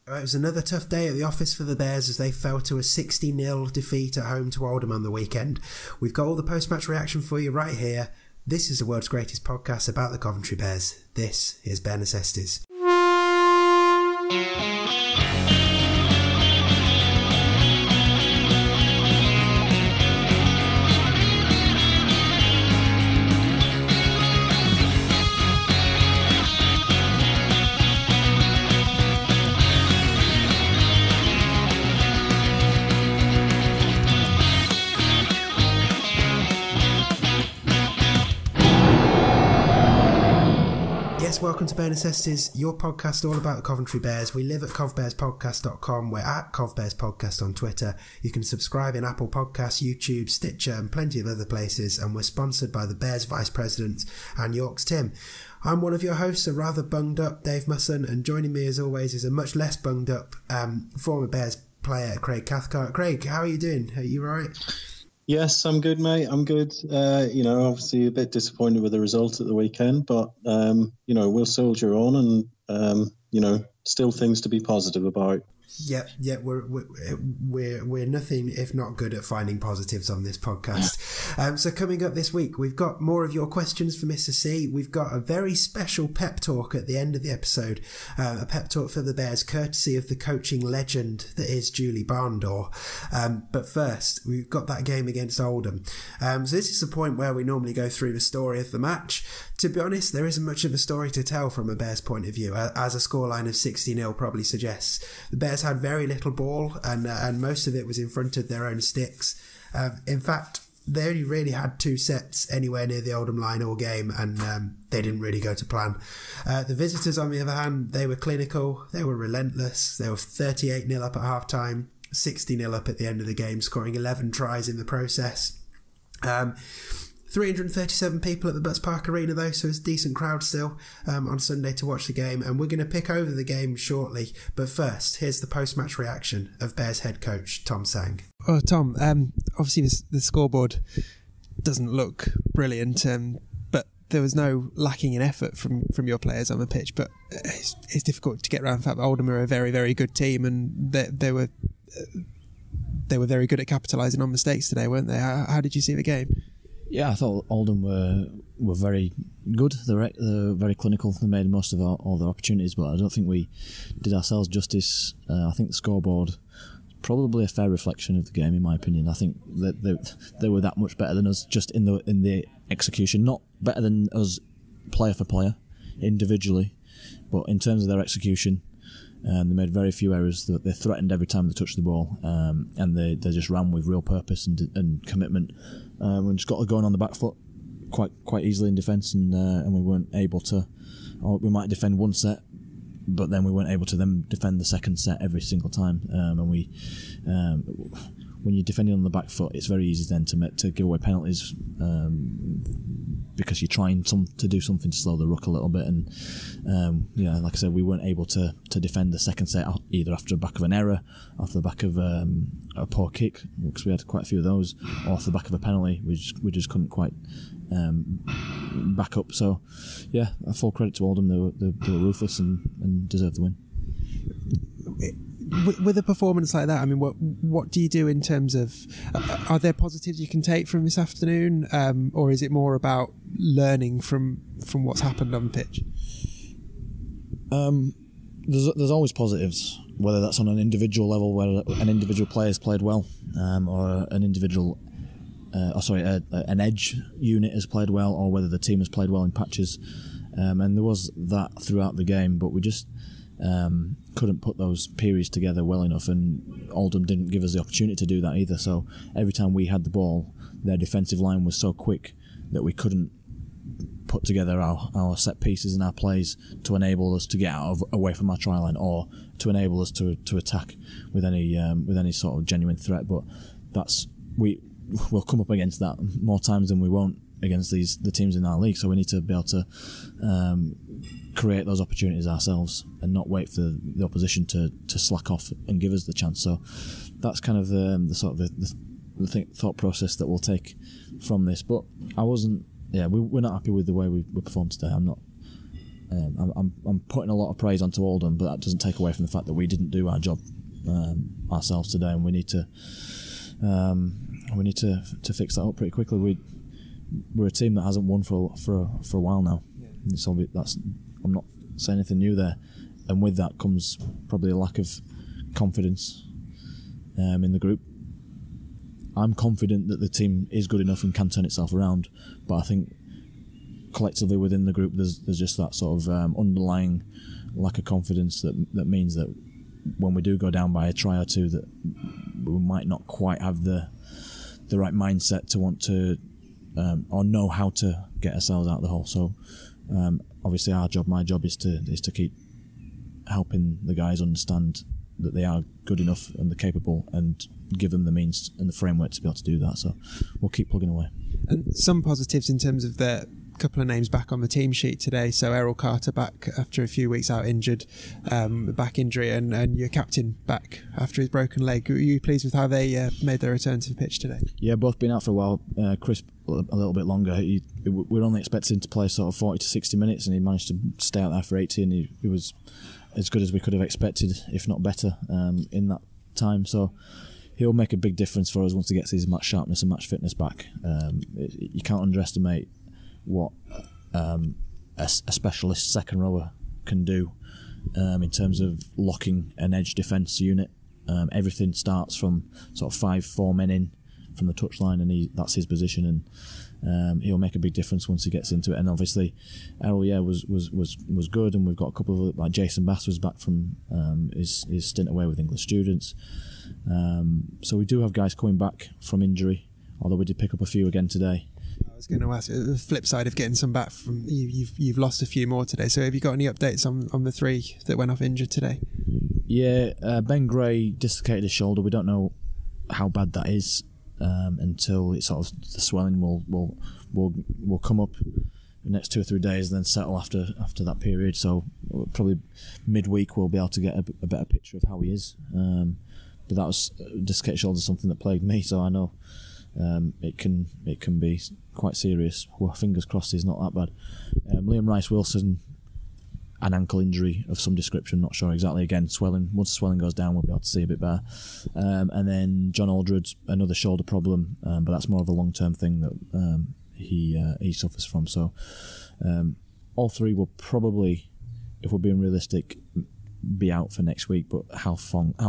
It was another tough day at the office for the Bears as they fell to a 60-0 defeat at home to Oldham on the weekend. We've got all the post-match reaction for you right here. This is the world's greatest podcast about the Coventry Bears. This is Bare Necessities. Welcome to Bare Necessities, your podcast all about the Coventry Bears. We live at covbearspodcast.com. We're at covbearspodcast on Twitter. You can subscribe in Apple Podcasts, YouTube, Stitcher and plenty of other places. And we're sponsored by the Bears Vice President and York's Tim. I'm one of your hosts, a rather bunged up Dave Musson, and joining me as always is a much less bunged up former Bears player, Craig Cathcart. Craig, how are you doing? Are you all right? Yes, I'm good, mate. I'm good. Obviously a bit disappointed with the result at the weekend, but, we'll soldier on and, still things to be positive about. Yeah, we're nothing if not good at finding positives on this podcast. So coming up this week, we've got more of your questions for Mr. C. We've got a very special pep talk at the end of the episode, a pep talk for the Bears, courtesy of the coaching legend that is Julie Barndoor. But first, we've got that game against Oldham. So this is the point where we normally go through the story of the match. To be honest, there isn't much of a story to tell from a Bears point of view, as a scoreline of 60-0 probably suggests. The Bears had very little ball and most of it was in front of their own sticks. In fact, they only really had two sets anywhere near the Oldham line all game, and they didn't really go to plan. The visitors, on the other hand, they were clinical, they were relentless. They were 38-0 up at half-time, 60-0 up at the end of the game, scoring 11 tries in the process. 337 people at the Butts Park Arena though, so it's a decent crowd still on Sunday to watch the game, and we're going to pick over the game shortly. But first, here's the post-match reaction of Bears head coach Tom Tsang. Oh, Tom, obviously the scoreboard doesn't look brilliant, but there was no lacking in effort from your players on the pitch. But it's difficult to get around the fact that Oldham are a very, very good team, and they were very good at capitalising on mistakes today, weren't they? How did you see the game? Yeah, I thought Oldham were very good. They're very clinical. They made most of all their opportunities, but I don't think we did ourselves justice. I think the scoreboard is probably a fair reflection of the game, in my opinion. I think that they were that much better than us just in the execution. Not better than us player for player, individually, but in terms of their execution. They made very few errors. They threatened every time they touched the ball, and they just ran with real purpose and commitment. We just got going on the back foot quite easily in defence, and we weren't able to. Or we might defend one set, but then we weren't able to then defend the second set every single time. When you're defending on the back foot, it's very easy then to give away penalties because you're trying to do something to slow the ruck a little bit. And like I said, we weren't able to defend the second set either after the back of an error, off the back of a poor kick, because we had quite a few of those, or off the back of a penalty. We just couldn't quite back up. So yeah, full credit to Oldham. They were ruthless and deserved the win. With a performance like that, I mean, what do you do in terms of? Are there positives you can take from this afternoon, or is it more about learning from what's happened on the pitch? There's always positives, whether that's on an individual level, whether an individual player's played well, or an individual, an edge unit has played well, or whether the team has played well in patches. And there was that throughout the game, but we just couldn't put those periods together well enough, and Oldham didn't give us the opportunity to do that either. So every time we had the ball, their defensive line was so quick that we couldn't put together our set pieces and our plays to enable us to get away from our try line, or to enable us to attack with any sort of genuine threat. But we'll come up against that more times than we won't against the teams in our league. So we need to be able to create those opportunities ourselves and not wait for the opposition to slack off and give us the chance. So that's kind of the sort of the thought process that we'll take from this. But we're not happy with the way we performed today. I'm not I'm putting a lot of praise onto Oldham, but that doesn't take away from the fact that we didn't do our job ourselves today, and we need to fix that up pretty quickly. We're a team that hasn't won for a while now. Yeah. So I'm not saying anything new there, and with that comes probably a lack of confidence in the group. I'm confident that the team is good enough and can turn itself around, but I think collectively within the group there's just that sort of underlying lack of confidence that means that when we do go down by a try or two, that we might not quite have the right mindset to want to or know how to get ourselves out of the hole. So obviously my job is to keep helping the guys understand that they are good enough and they're capable, and give them the means and the framework to be able to do that. So we'll keep plugging away. And some positives in terms of the couple of names back on the team sheet today. So Errol Carter back after a few weeks out injured, back injury, and your captain back after his broken leg. Were you pleased with how they made their return to the pitch today? Yeah, both been out for a while. Chris a little bit longer. We're only expecting him to play sort of 40 to 60 minutes, and he managed to stay out there for 80, and he was as good as we could have expected, if not better, in that time. So he'll make a big difference for us once he gets his match sharpness and match fitness back. You can't underestimate what a specialist second rower can do in terms of locking an edge defence unit. Everything starts from sort of 5-4 men in from the touchline, and that's his position, and he'll make a big difference once he gets into it. And obviously Errol was good, and we've got a couple of, like Jason Bass was back from his stint away with English students. So we do have guys coming back from injury, although we did pick up a few again today. I was going to ask the flip side of getting some back from you've lost a few more today. So have you got any updates on the three that went off injured today? Yeah, Ben Gray dislocated his shoulder. We don't know how bad that is until it's sort of the swelling will come up the next 2 or 3 days, and then settle after that period. So probably midweek we'll be able to get a better picture of how he is. But that was dislocated shoulder, something that plagued me, so I know it can be quite serious. Well, fingers crossed he's not that bad. Liam Rice-Wilson, an ankle injury of some description, not sure exactly. Again, swelling. Once the swelling goes down, we'll be able to see a bit better. And then John Aldred, another shoulder problem, but that's more of a long-term thing that he suffers from. So all three will probably, if we're being realistic, be out for next week. But how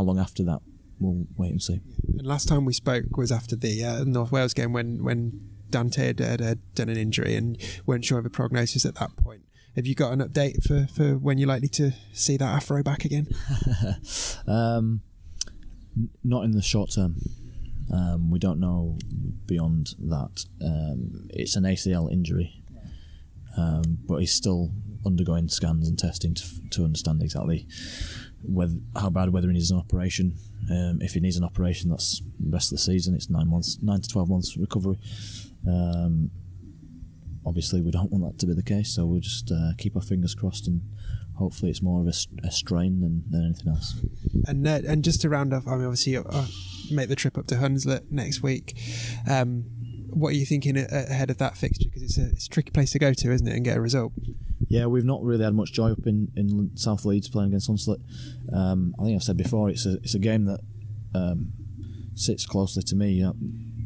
long after that, we'll wait and see. And last time we spoke was after the North Wales game when Dante had done an injury and weren't sure of a prognosis at that point. Have you got an update for when you're likely to see that afro back again? Not in the short term. We don't know beyond that. It's an ACL injury, but he's still undergoing scans and testing to understand exactly how bad, whether he needs an operation. If he needs an operation, that's the rest of the season. It's 9 to 12 months recovery. Obviously, we don't want that to be the case, so we'll just keep our fingers crossed, and hopefully it's more of a strain than anything else. And just to round off, I mean, obviously you make the trip up to Hunslet next week. What are you thinking ahead of that fixture? Because it's a tricky place to go to, isn't it, and get a result? Yeah, we've not really had much joy up in South Leeds playing against Hunslet. I think I've said before, it's a game that sits closely to me.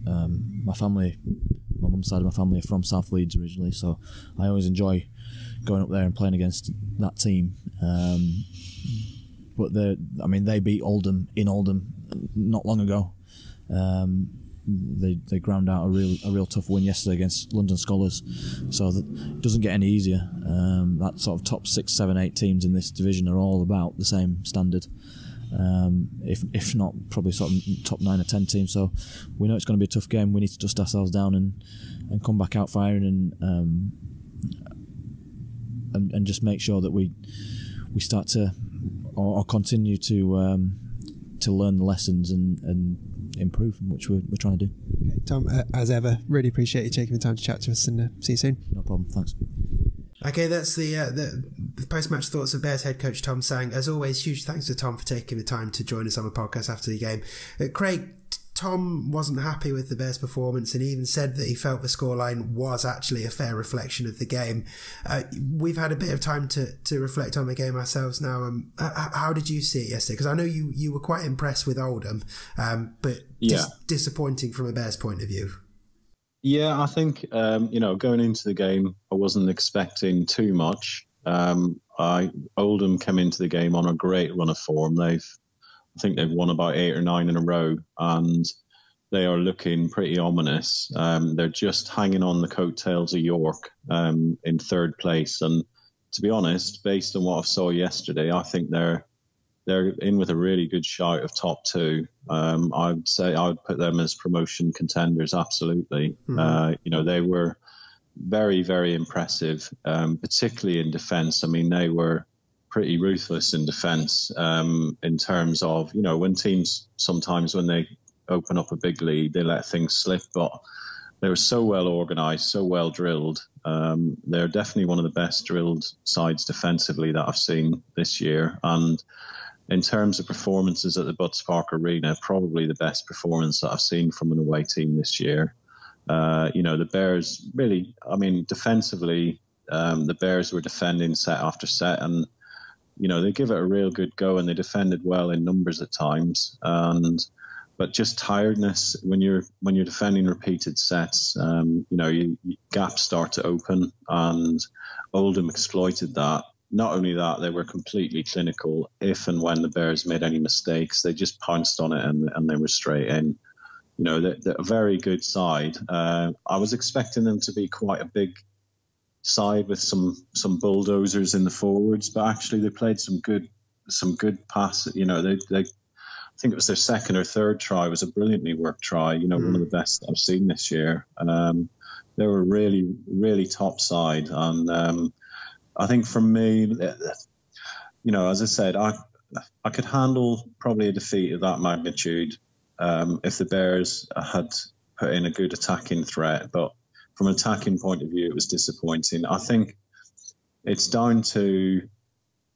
My family, my mum's side of my family are from South Leeds originally, so I always enjoy going up there and playing against that team. But they beat Oldham in Oldham not long ago. They ground out a real tough win yesterday against London Scholars, so that doesn't get any easier. That sort of top 6, 7, 8 teams in this division are all about the same standard, if not probably sort of top 9 or 10 teams. So we know it's going to be a tough game. We need to dust ourselves down and come back out firing and just make sure that we start to or continue to learn the lessons and improve, which we're trying to do. Okay, Tom, as ever, really appreciate you taking the time to chat to us, and see you soon. No problem, thanks. Okay, that's the post-match thoughts of Bears head coach Tom Tsang. As always, huge thanks to Tom for taking the time to join us on the podcast after the game. Craig, Tom wasn't happy with the Bears' performance and even said that he felt the scoreline was actually a fair reflection of the game. We've had a bit of time to reflect on the game ourselves now. How did you see it yesterday? Because I know you were quite impressed with Oldham, but disappointing from a Bears' point of view. Yeah, I think, going into the game, I wasn't expecting too much. Oldham came into the game on a great run of form. I think they've won about 8 or 9 in a row, and they are looking pretty ominous. They're just hanging on the coattails of York in third place. And to be honest, based on what I saw yesterday, I think they're in with a really good shout of top 2. I'd say I would put them as promotion contenders, absolutely. Mm-hmm. They were very, very impressive, particularly in defence. I mean, they were pretty ruthless in defence in terms of, when teams sometimes when they open up a big lead, they let things slip, but they were so well organised, so well drilled. They're definitely one of the best drilled sides defensively that I've seen this year. And in terms of performances at the Butts Park Arena, probably the best performance that I've seen from an away team this year. The Bears really, defensively, the Bears were defending set after set, and they give it a real good go, and they defended well in numbers at times. But just tiredness when you're defending repeated sets, gaps start to open, and Oldham exploited that. Not only that, they were completely clinical. If and when the Bears made any mistakes, they just pounced on it and they were straight in. They're a very good side. I was expecting them to be quite a big side with some bulldozers in the forwards, but actually they played some good pass. They I think it was their second or third try was a brilliantly worked try. One of the best that I've seen this year. They were really, really top side, and I think for me, as I said, I could handle probably a defeat of that magnitude if the Bears had put in a good attacking threat. But from an attacking point of view, it was disappointing. I think it's down to,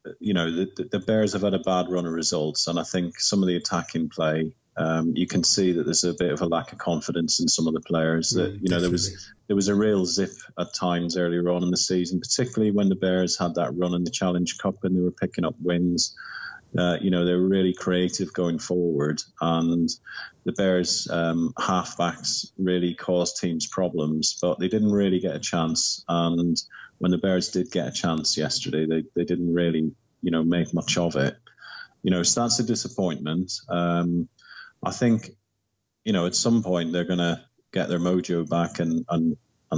the Bears have had a bad run of results, and I think some of the attacking play, you can see that there's a bit of a lack of confidence in some of the players. That there was a real zip at times earlier on in the season, particularly when the Bears had that run in the Challenge Cup and they were picking up wins. They were really creative going forward, and the Bears halfbacks really caused teams problems, but they didn't really get a chance. And when the Bears did get a chance yesterday, they didn't really, make much of it. So that's a disappointment. I think, at some point they're going to get their mojo back and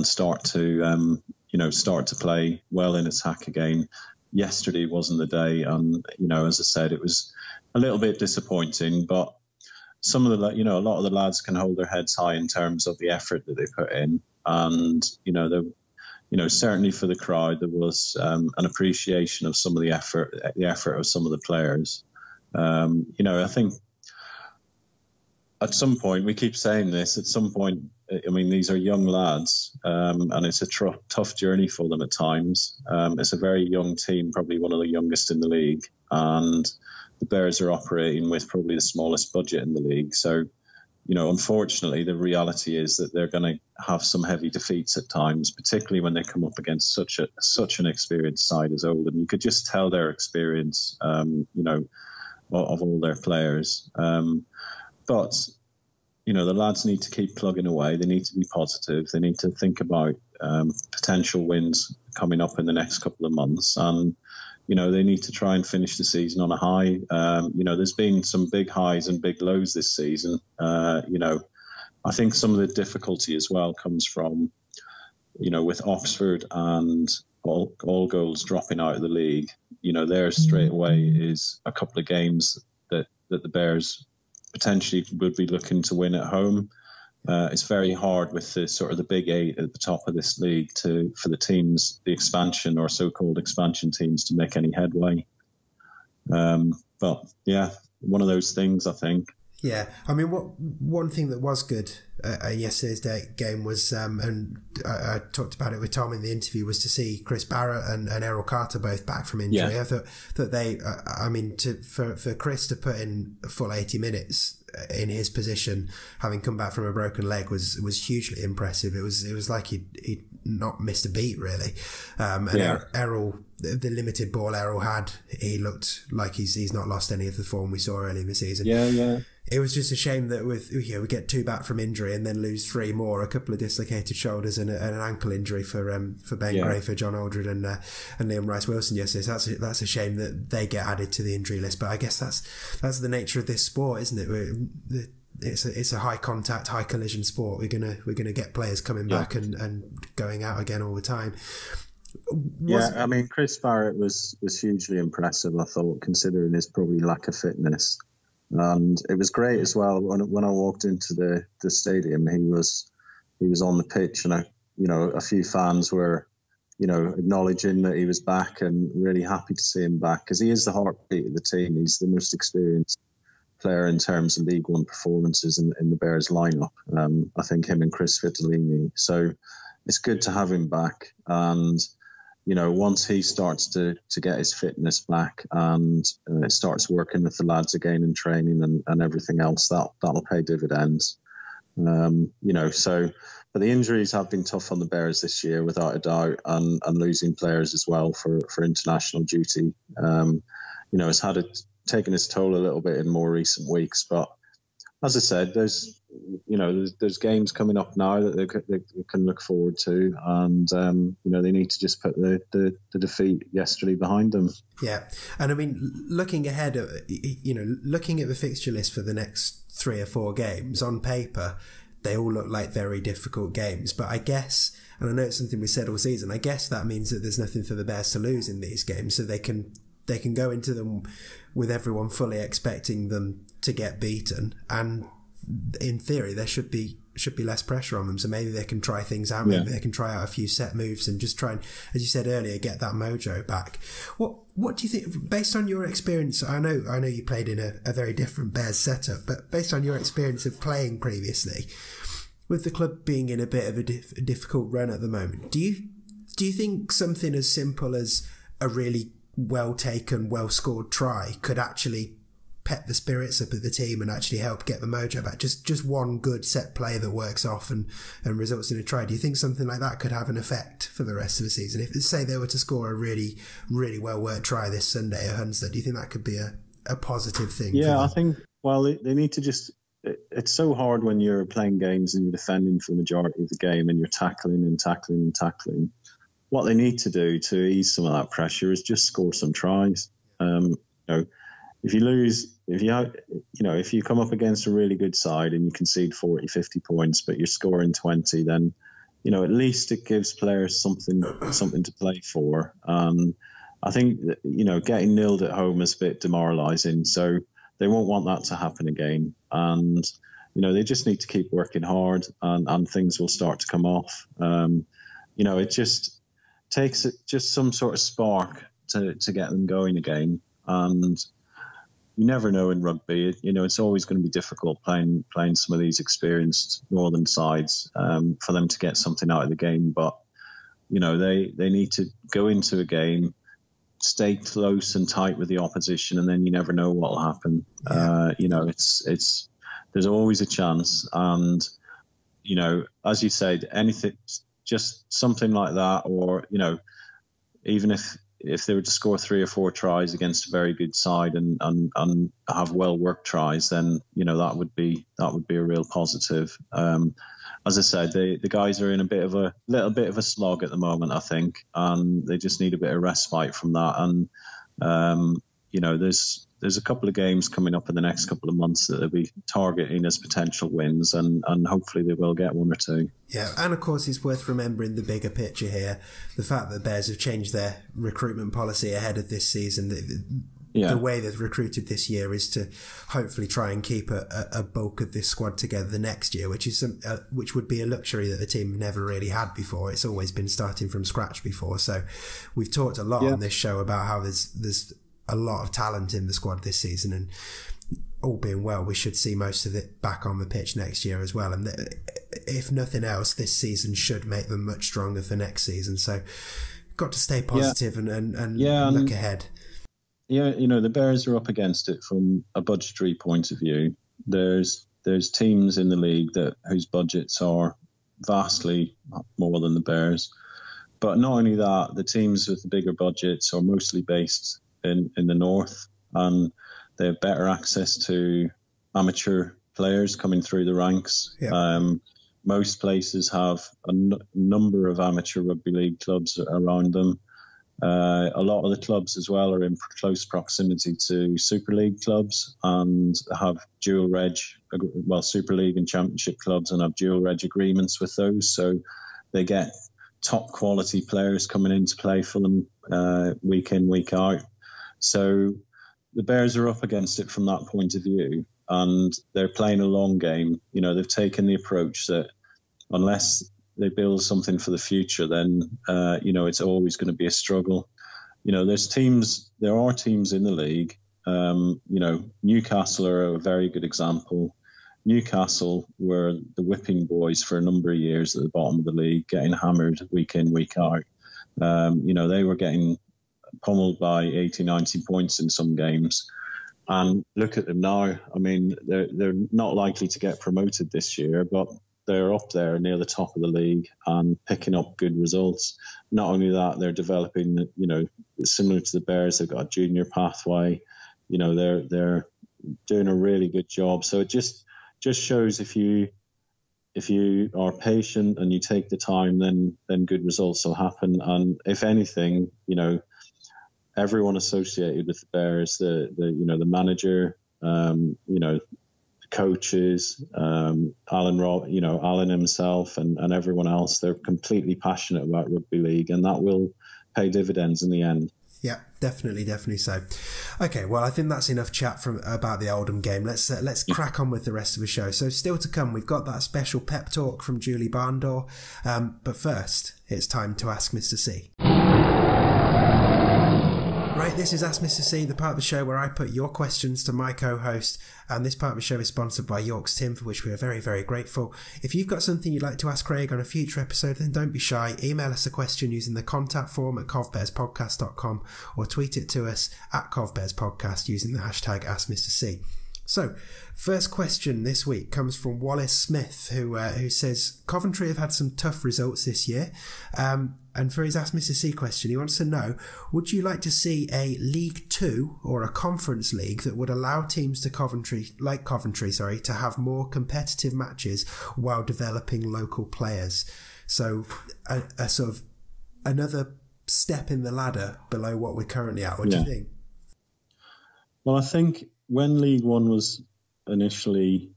start to play well in attack again. Yesterday wasn't the day, and as I said, it was a little bit disappointing. But some of the, a lot of the lads can hold their heads high in terms of the effort that they put in, and certainly for the crowd there was an appreciation of some of the effort of some of the players. I think at some point, we keep saying this, at some point, these are young lads, and it's a tough journey for them at times. It's a very young team, probably one of the youngest in the league, and the Bears are operating with probably the smallest budget in the league. So, unfortunately, the reality is that they're going to have some heavy defeats at times, particularly when they come up against such an experienced side as Oldham. You could just tell their experience, of all their players. But, the lads need to keep plugging away. They need to be positive. They need to think about potential wins coming up in the next couple of months. And, they need to try and finish the season on a high. There's been some big highs and big lows this season. I think some of the difficulty as well comes from, with Oxford and all goals dropping out of the league. There straight away is a couple of games that the Bears potentially would be looking to win at home. It's very hard with the big 8 at the top of this league for the teams, the expansion or so-called expansion teams, to make any headway. But yeah, one of those things, I think. Yeah, one thing that was good at yesterday's game was, and I talked about it with Tom in the interview, was to see Chris Barrett and Errol Carter both back from injury. Yeah. I thought that they, for Chris to put in a full 80 minutes in his position, having come back from a broken leg, was hugely impressive. It was like he'd not missed a beat, really. Errol, the limited ball Errol had, he looked like he's not lost any of the form we saw early in the season. Yeah. It was just a shame that we get 2 back from injury and then lose 3 more, a couple of dislocated shoulders and an ankle injury for Ben Gray, for John Aldred and Liam Rice-Wilson yesterday. So that's a shame that they get added to the injury list. But I guess that's the nature of this sport, isn't it? It's a high contact, high collision sport. We're gonna get players coming back and going out again all the time. I mean, Chris Barrett was hugely impressive, I thought, considering his probably lack of fitness. And it was great as well when I walked into the stadium. He was on the pitch, and a few fans were, acknowledging that he was back and really happy to see him back, because he is the heartbeat of the team. He's the most experienced player in terms of League One performances in the Bears lineup. I think him and Chris Vitellini. So it's good to have him back. And once he starts to get his fitness back and starts working with the lads again in training and everything else, that'll pay dividends. But the injuries have been tough on the Bears this year, without a doubt, and losing players as well for international duty. It's taken its toll a little bit in more recent weeks. But as I said, there's games coming up now that they can look forward to, and they need to just put the defeat yesterday behind them. Yeah, and I mean, looking ahead, looking at the fixture list for the next 3 or 4 games, on paper, they all look like very difficult games. But I guess, and I know it's something we said all season, I guess that means that there's nothing for the Bears to lose in these games, so they can go into them with everyone fully expecting them to get beaten, and in theory there should be less pressure on them, so maybe they can try things out. Maybe they can try out a few set moves and just try and, as you said earlier, get that mojo back. What do you think, based on your experience? I know you played in a very different Bears setup, but based on your experience of playing previously, with the club being in a bit of a difficult run at the moment, do you think something as simple as a really well taken, well scored try could actually pep the spirits up of the team and actually help get the mojo back? Just one good set play that works off and results in a try. Do you think something like that could have an effect for the rest of the season? If, say, they were to score a really, really well worked try this Sunday at Hunslet, do you think that could be a positive thing? Yeah, I think, they need to just... It's so hard when you're playing games and you're defending for the majority of the game and you're tackling and tackling and tackling. What they need to do to ease some of that pressure is just score some tries. If you lose, if you come up against a really good side and you concede 40, 50 points, but you're scoring 20, then, at least it gives players something to play for. I think that, getting nilled at home is a bit demoralising, so they won't want that to happen again. And, they just need to keep working hard and things will start to come off. It just takes just some sort of spark to get them going again. And you never know in rugby, it's always going to be difficult playing some of these experienced northern sides for them to get something out of the game. But, they need to go into a game, stay close and tight with the opposition, and then you never know what will happen. Yeah. There's always a chance. And, as you said, anything, just something like that, or, even if they were to score 3 or 4 tries against a very good side and have well worked tries, then that would be a real positive. As I said, the guys are in a little bit of a slog at the moment, I think, and they just need a bit of respite from that. And there's a couple of games coming up in the next couple of months that they'll be targeting as potential wins, and hopefully they will get 1 or 2. Yeah, and of course it's worth remembering the bigger picture here. The fact that Bears have changed their recruitment policy ahead of this season. The way they've recruited this year is to hopefully try and keep a bulk of this squad together the next year, which would be a luxury that the team have never really had before. It's always been starting from scratch before. So we've talked a lot on this show about how there's a lot of talent in the squad this season, and all being well, we should see most of it back on the pitch next year as well. And if nothing else, this season should make them much stronger for next season. So got to stay positive and look ahead. Yeah, the Bears are up against it from a budgetary point of view. there's teams in the league whose budgets are vastly more than the Bears. But not only that, the teams with the bigger budgets are mostly based in the north, and they have better access to amateur players coming through the ranks. Yeah. Most places have a number of amateur rugby league clubs around them. A lot of the clubs as well are in close proximity to Super League clubs and have dual reg, Super League and Championship clubs, and have dual reg agreements with those. So they get top quality players coming in to play for them week in, week out. So the Bears are up against it from that point of view, and they're playing a long game. You know, they've taken the approach that unless they build something for the future, then, it's always going to be a struggle. You know, there are teams in the league. Newcastle are a very good example. Newcastle were the whipping boys for a number of years at the bottom of the league, getting hammered week in, week out. They were getting pummeled by 80, 90 points in some games. And look at them now. I mean, they're not likely to get promoted this year, but they're up there near the top of the league and picking up good results. Not only that, they're developing, similar to the Bears, they've got a junior pathway. They're doing a really good job. So it just shows if you are patient and you take the time, then good results will happen. And if anything, everyone associated with the Bears, the manager, coaches, Alan himself and everyone else, they're completely passionate about rugby league, and that will pay dividends in the end. Yeah, definitely so. Okay, well, I think that's enough chat about the Oldham game. Let's crack on with the rest of the show. So still to come, we've got that special pep talk from Julie Barndoor. But first, it's time to Ask Mr. C. Right, this is Ask Mr. C, the part of the show where I put your questions to my co-host, and this part of the show is sponsored by York's Tim, for which we are very, very grateful. If you've got something you'd like to ask Craig on a future episode, then don't be shy. Email us a question using the contact form at covbearspodcast.com, or tweet it to us at covbearspodcast using the hashtag AskMrC. So, first question this week comes from Wallace Smith, who says, Coventry have had some tough results this year. And for his Ask Mr. C question, he wants to know, would you like to see a League 2 or a Conference League that would allow teams to Coventry, to have more competitive matches while developing local players? So a sort of another step in the ladder below what we're currently at. What do you think? Well, I think when League One was initially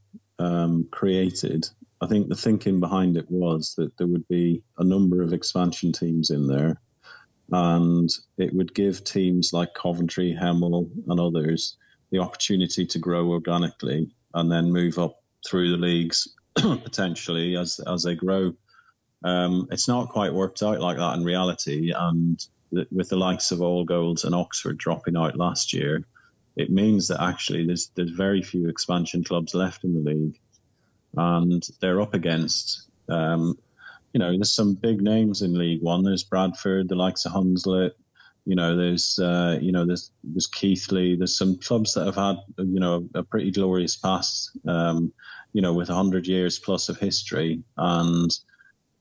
created, I think the thinking behind it was that there would be a number of expansion teams in there, and it would give teams like Coventry, Hemel and others the opportunity to grow organically and then move up through the leagues potentially as they grow. It's not quite worked out like that in reality, and with the likes of All Golds and Oxford dropping out last year, it means that actually there's very few expansion clubs left in the league. And they're up against, there's some big names in League One. There's Bradford, the likes of Hunslet. There's Keighley. There's some clubs that have had, a pretty glorious past, with 100 years plus of history. And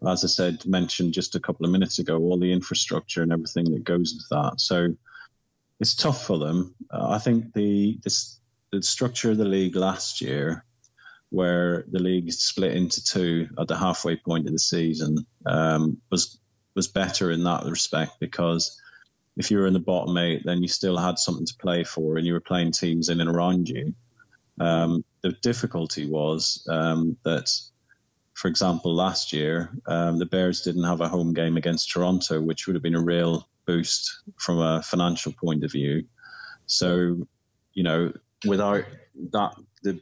as I mentioned just a couple of minutes ago, all the infrastructure and everything that goes with that. So it's tough for them. I think the structure of the league last year, where the league split into two at the halfway point of the season, was better in that respect, because if you were in the bottom 8, then you still had something to play for and you were playing teams in and around you. The difficulty was that, for example, last year, the Bears didn't have a home game against Toronto, which would have been a real boost from a financial point of view. So, without that, the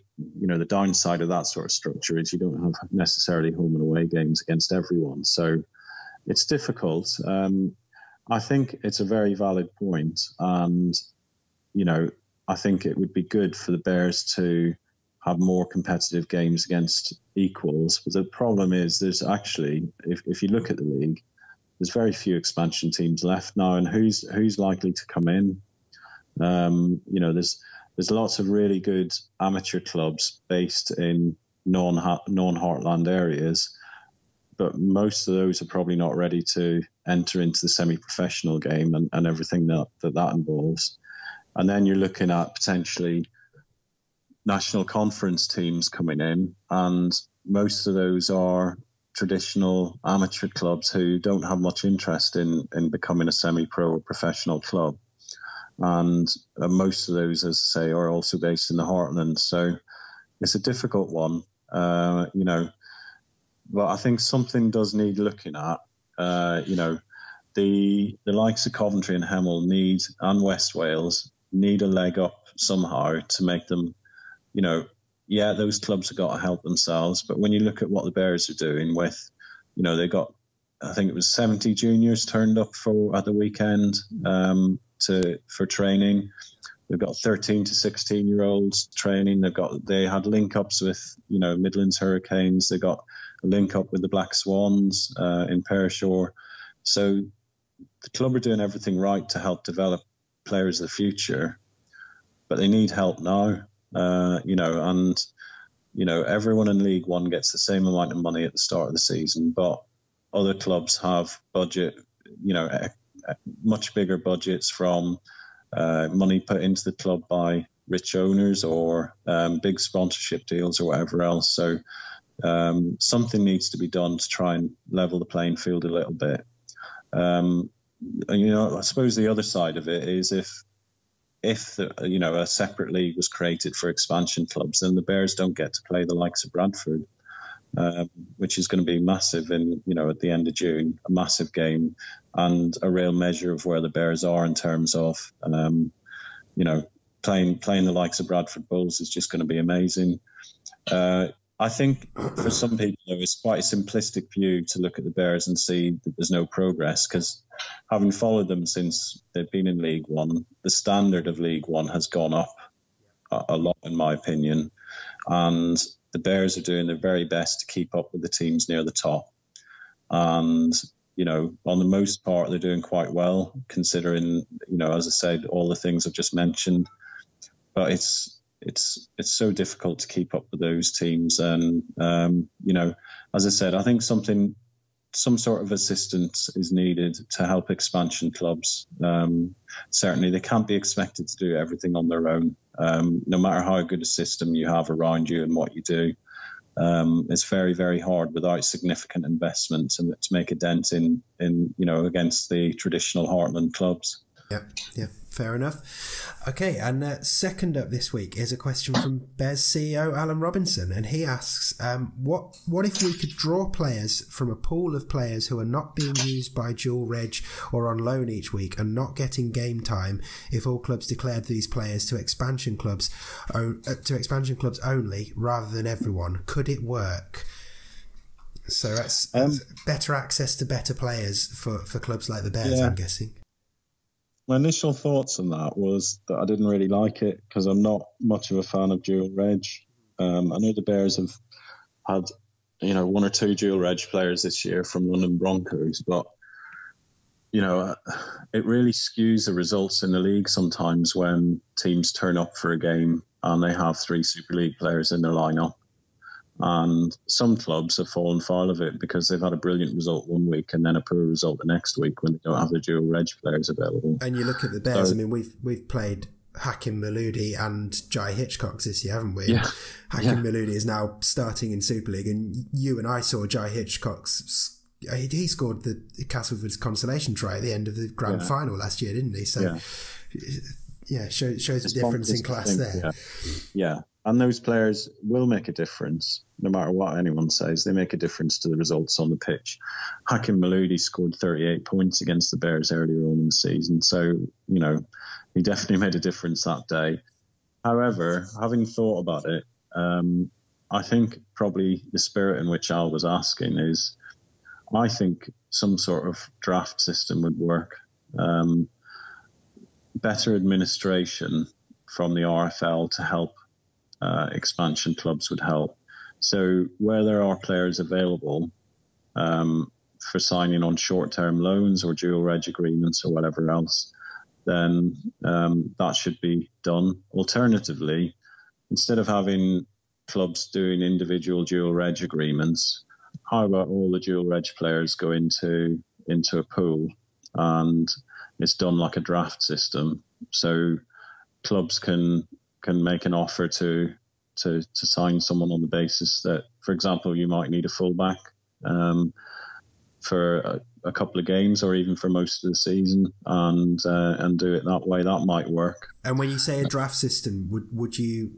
downside of that sort of structure is you don't have necessarily home and away games against everyone. So it's difficult. I think it's a very valid point. And, I think it would be good for the Bears to have more competitive games against equals. But the problem is there's actually, if you look at the league, there's very few expansion teams left now. And who's likely to come in? there's lots of really good amateur clubs based in non-heartland areas, but most of those are probably not ready to enter into the semi-professional game and everything that involves. And then you're looking at potentially national conference teams coming in, and most of those are traditional amateur clubs who don't have much interest in becoming a semi-pro or professional club. And most of those, as I say, are also based in the heartland. So it's a difficult one, you know, but I think something does need looking at. You know, the likes of Coventry and Hemel and West Wales need a leg up somehow to make them, you know, yeah, those clubs have got to help themselves. But when you look at what the Bears are doing with, you know, they got, I think it was 70 juniors turned up at the weekend for training. They've got 13 to 16-year-olds training. They had link-ups with, you know, Midlands Hurricanes. They got a link-up with the Black Swans in Pershore. So the club are doing everything right to help develop players of the future, but they need help now. You know, and, you know, everyone in League One gets the same amount of money at the start of the season, but other clubs have budget, you know, much bigger budgets from money put into the club by rich owners or big sponsorship deals or whatever else. So something needs to be done to try and level the playing field a little bit. And, you know, I suppose the other side of it is if you know, a separate league was created for expansion clubs, then the Bears don't get to play the likes of Bradford, which is going to be massive in, you know, at the end of June, a massive game and a real measure of where the Bears are in terms of, you know, playing the likes of Bradford Bulls is just going to be amazing. I think for some people, though, it's quite a simplistic view to look at the Bears and see that there's no progress, because having followed them since they've been in League One, the standard of League One has gone up a lot, in my opinion. And the Bears are doing their very best to keep up with the teams near the top. And, you know, on the most part, they're doing quite well, considering, you know, as I said, all the things I've just mentioned. But it's so difficult to keep up with those teams. And, you know, as I said, I think some sort of assistance is needed to help expansion clubs. Certainly they can't be expected to do everything on their own. No matter how good a system you have around you and what you do, it's very, very hard without significant investment to make a dent in, you know, against the traditional heartland clubs. Yeah, fair enough. Okay, and second up this week is a question from Bears CEO Alan Robinson, and he asks, what if we could draw players from a pool of players who are not being used by dual reg or on loan each week and not getting game time if all clubs declared these players to expansion clubs only rather than everyone? Could it work? So that's better access to better players for clubs like the Bears, I'm guessing. My initial thoughts on that was that I didn't really like it because I'm not much of a fan of dual reg. I know the Bears have had, you know, one or two dual reg players this year from London Broncos, but, you know, it really skews the results in the league sometimes when teams turn up for a game and they have 3 Super League players in their lineup. And some clubs have fallen foul of it because they've had a brilliant result one week and then a poor result the next week when they don't have the dual reg players available. And you look at the Bears, I mean, we've played Hakim Maludi and Jai Hitchcock this year, haven't we? Yeah. Hakim Maludi is now starting in Super League, and you and I saw Jai Hitchcock's. He scored the Castleford's consolation try at the end of the grand final last year, didn't he? So, shows the difference in class there. Yeah. And those players will make a difference, no matter what anyone says. They make a difference to the results on the pitch. Hakim Maludi scored 38 points against the Bears earlier on in the season. So, you know, he definitely made a difference that day. However, having thought about it, I think probably the spirit in which Al was asking is, I think some sort of draft system would work. Better administration from the RFL to help expansion clubs would help. So where there are players available for signing on short-term loans or dual reg agreements or whatever else, then that should be done. Alternatively, instead of having clubs doing individual dual reg agreements, how about all the dual reg players go into a pool, and it's done like a draft system, so clubs can make an offer to sign someone on the basis that, for example, you might need a fullback for a couple of games or even for most of the season, and do it that way. That might work. And when you say a draft system, would you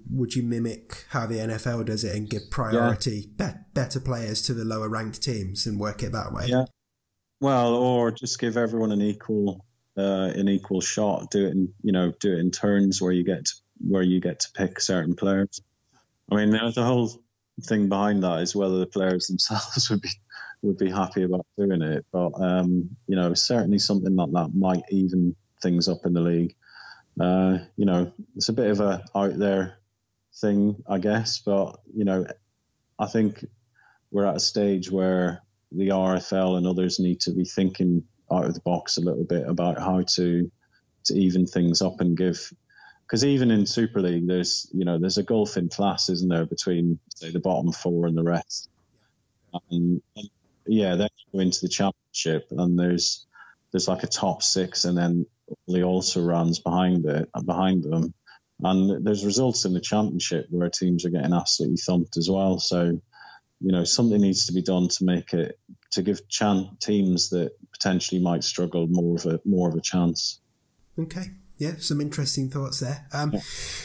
mimic how the NFL does it and give priority better players to the lower ranked teams and work it that way? Yeah. Well, or just give everyone an equal shot. Do it in turns where you get to pick certain players. I mean, the whole thing behind that is whether the players themselves would be happy about doing it. But certainly something like that might even things up in the league. It's a bit of a out there thing, I guess. But I think we're at a stage where the RFL and others need to be thinking out of the box a little bit about how to even things up and give. Because even in Super League, there's a gulf in class, isn't there, between, say, the bottom four and the rest. And then you go into the championship, and there's like a top six, and then the also runs behind them. And there's results in the championship where teams are getting absolutely thumped as well. So, something needs to be done to give teams that potentially might struggle more of a chance. Okay. Yeah, some interesting thoughts there.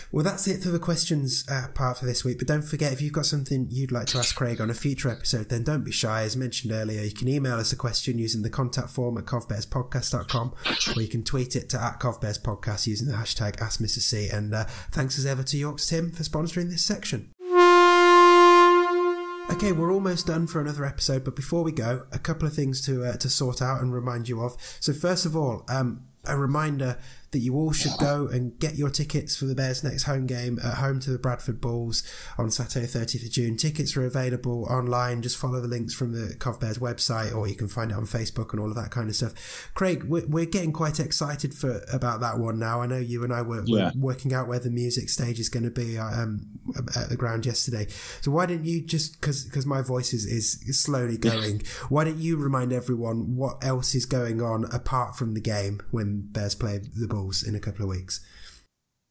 Well, that's it for the questions part for this week. But don't forget, if you've got something you'd like to ask Craig on a future episode, then don't be shy. As mentioned earlier, you can email us a question using the contact form at covbearspodcast.com, or you can tweet it to @covbearspodcast using the hashtag #AskMrC. And thanks as ever to York's Tim for sponsoring this section. Okay, we're almost done for another episode, but before we go, a couple of things to sort out and remind you of. So first of all, a reminder that you all should go and get your tickets for the Bears' next home game at home to the Bradford Bulls on Saturday 30th of June. Tickets are available online. Just follow the links from the Cov Bears website, or you can find it on Facebook and all of that kind of stuff. Craig, we're getting quite excited about that one now. I know you and I were working out where the music stage is going to be at the ground yesterday. So why don't you just, because my voice is slowly going, why don't you remind everyone what else is going on apart from the game when Bears play the Bulls in a couple of weeks?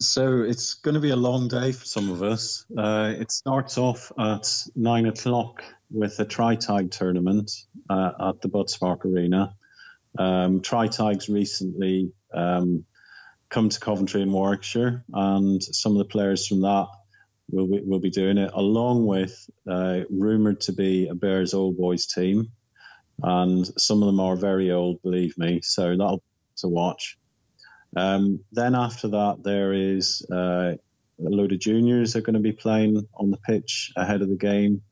So it's going to be a long day for some of us. It starts off at 9 o'clock with a tri-tag tournament at the Budspark Arena. Tri-tags recently come to Coventry in Warwickshire, and some of the players from that will be doing it, along with rumoured to be a Bears old boys team. And some of them are very old, believe me, so that'll be to watch. Then after that, there is a load of juniors are going to be playing on the pitch ahead of the game.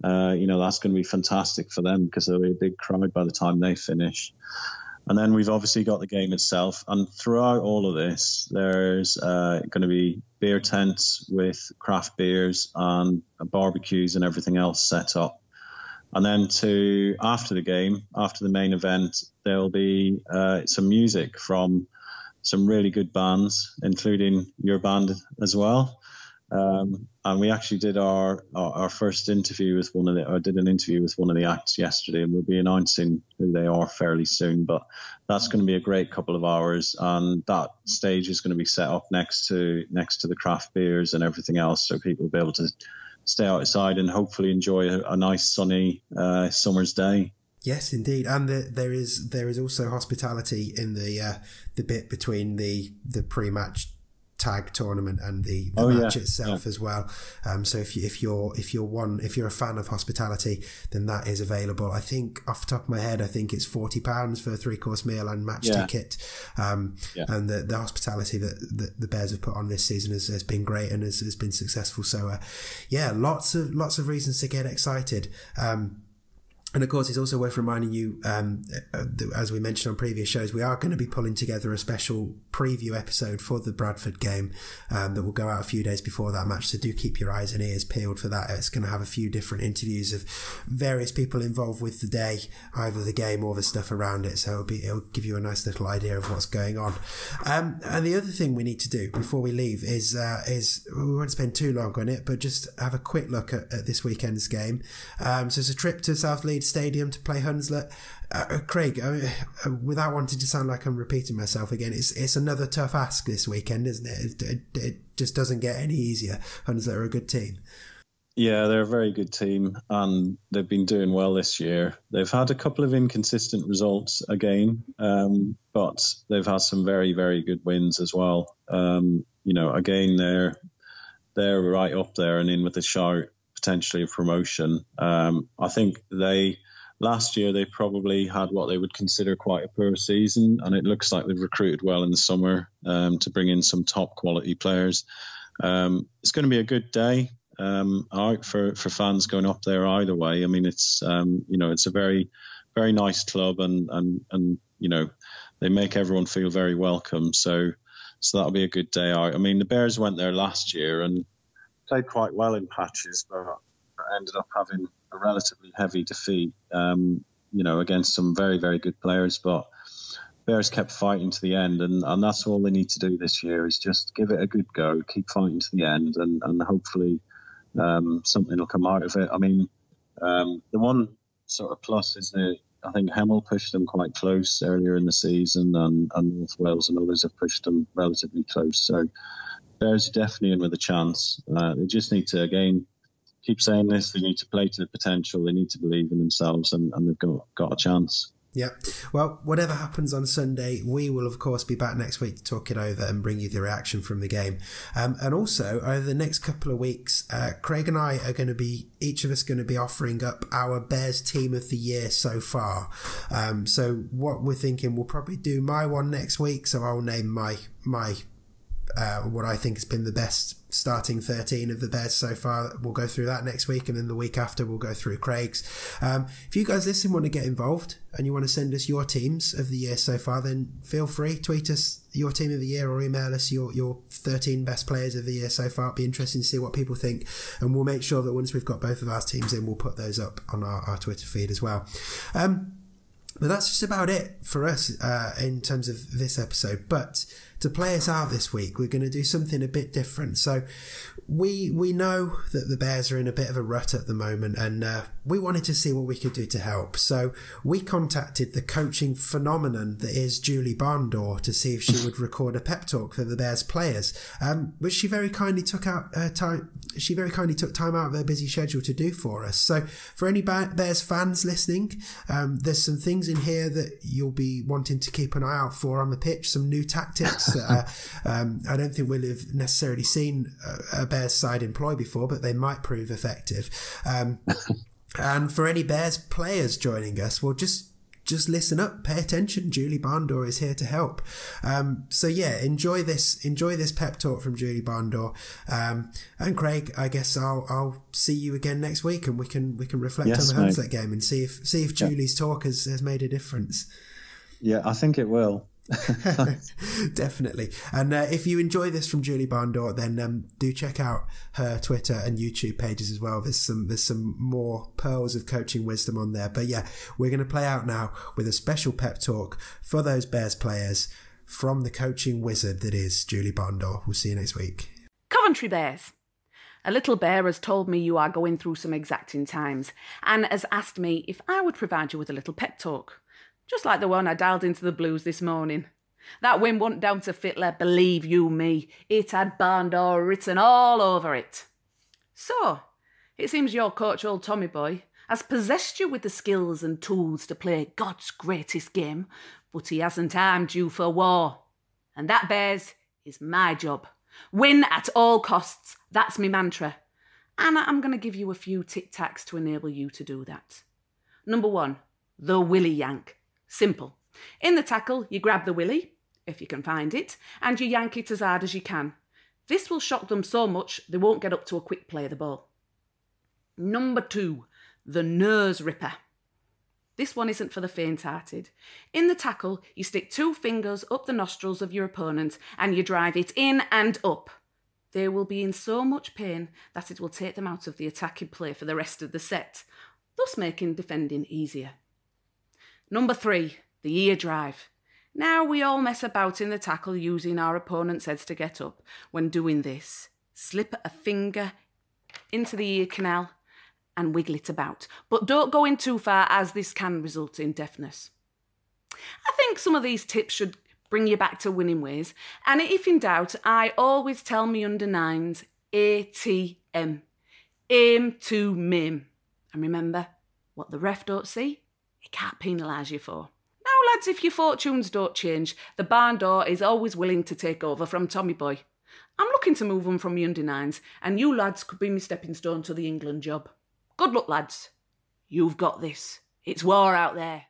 That's going to be fantastic for them because there'll be a big crowd by the time they finish. And then we've obviously got the game itself. And throughout all of this, there's going to be beer tents with craft beers and barbecues and everything else set up. And then after the game, after the main event, there'll be some music from some really good bands, including your band as well. And we actually did our first interview with did an interview with one of the acts yesterday, and we'll be announcing who they are fairly soon. But that's going to be a great couple of hours, and that stage is going to be set up next to the craft beers and everything else, so people will be able to stay outside and hopefully enjoy a nice sunny summer's day. Yes, indeed, and there is also hospitality in the bit between the pre-match tag tournament and the match itself as well. So if you're a fan of hospitality, then that is available. I think off the top of my head, it's £40 for a 3-course meal and match ticket. And the hospitality that the Bears have put on this season has been great and has been successful. So lots of reasons to get excited. And of course, it's also worth reminding you, as we mentioned on previous shows, we are going to be pulling together a special preview episode for the Bradford game that will go out a few days before that match. So do keep your eyes and ears peeled for that. It's going to have a few different interviews of various people involved with the day, either the game or the stuff around it. So it'll give you a nice little idea of what's going on. And the other thing we need to do before we leave is we won't spend too long on it, but just have a quick look at this weekend's game. So it's a trip to South Leeds Stadium to play Hunslet. Craig, without wanting to sound like I'm repeating myself again, it's another tough ask this weekend, isn't it? It just doesn't get any easier. Hunslet are a good team. Yeah, they're a very good team, and they've been doing well this year. They've had a couple of inconsistent results again, but they've had some very, very good wins as well. Again, they're right up there and in with a shout, potentially a promotion. I think last year they probably had what they would consider quite a poor season, and it looks like they've recruited well in the summer to bring in some top quality players. It's going to be a good day out for fans going up there either way. I mean, it's a very, very nice club, and they make everyone feel very welcome. So that'll be a good day out. I mean, the Bears went there last year and played quite well in patches, but ended up having a relatively heavy defeat, against some very, very good players. But Bears kept fighting to the end, and that's all they need to do this year is just give it a good go, keep fighting to the end, and hopefully something will come out of it. I mean, the one sort of plus is that I think Hemel pushed them quite close earlier in the season, and North Wales and others have pushed them relatively close. So Bears are definitely in with a chance. They just need to, again, keep saying this, they need to play to the potential, they need to believe in themselves, and they've got a chance. Yeah. Well, whatever happens on Sunday, we will, of course, be back next week to talk it over and bring you the reaction from the game. And also, over the next couple of weeks, Craig and I are going to be, each of us going to be offering up our Bears team of the year so far. So what we're thinking, we'll probably do my one next week. So I'll name my what I think has been the best starting 13 of the Bears so far. We'll go through that next week, and then the week after we'll go through Craig's. If you guys listening want to get involved and you want to send us your teams of the year so far, then feel free, tweet us your team of the year or email us your 13 best players of the year so far. It'll be interesting to see what people think, and we'll make sure that once we've got both of our teams in, we'll put those up on our Twitter feed as well. But that's just about it for us in terms of this episode. But to play us out this week, we're going to do something a bit different. So we know that the Bears are in a bit of a rut at the moment, and we wanted to see what we could do to help. So we contacted the coaching phenomenon that is Julie Barndoor to see if she would record a pep talk for the Bears players, which she very kindly took time. She very kindly took time out of her busy schedule to do for us. So for any Bears fans listening, there's some things in here that you'll be wanting to keep an eye out for on the pitch, some new tactics. I don't think we'll have necessarily seen a Bears side employ before, but they might prove effective. And for any Bears players joining us, well, just listen up, pay attention. Julie Barndoor is here to help. So yeah, enjoy this pep talk from Julie Barndoor. And Craig, I guess I'll see you again next week, and we can reflect on the Hunslet game and see if Julie's talk has made a difference. Yeah, I think it will. Definitely. And if you enjoy this from Julie Barndoor, then do check out her Twitter and YouTube pages as well. There's some more pearls of coaching wisdom on there. But yeah, we're going to play out now with a special pep talk for those Bears players from the coaching wizard that is Julie Barndoor. We'll see you next week. Coventry Bears. A little bear has told me you are going through some exacting times, and has asked me if I would provide you with a little pep talk. Just like the one I dialed into the Blues this morning. That win wasn't down to Fittler, believe you me. It had Barndoor written all over it. So, it seems your coach, old Tommy boy, has possessed you with the skills and tools to play God's greatest game, but he hasn't armed you for war. And that, Bears, is my job. Win at all costs. That's my mantra. And I'm going to give you a few tic-tacs to enable you to do that. Number 1, the willy yank. Simple. In the tackle, you grab the willy, if you can find it, and you yank it as hard as you can. This will shock them so much they won't get up to a quick play of the ball. Number 2, the nose ripper. This one isn't for the faint-hearted. In the tackle, you stick 2 fingers up the nostrils of your opponent and you drive it in and up. They will be in so much pain that it will take them out of the attacking play for the rest of the set, thus making defending easier. Number 3, the ear drive. Now we all mess about in the tackle using our opponent's heads to get up. When doing this, slip a finger into the ear canal and wiggle it about. But don't go in too far, as this can result in deafness. I think some of these tips should bring you back to winning ways. And if in doubt, I always tell me under-9s ATM. Aim to mim. And remember, what the ref don't see, he can't penalise you for. Now, lads, if your fortunes don't change, the Barndoor is always willing to take over from Tommy Boy. I'm looking to move on from the under-9s, and you lads could be my stepping stone to the England job. Good luck, lads. You've got this. It's war out there.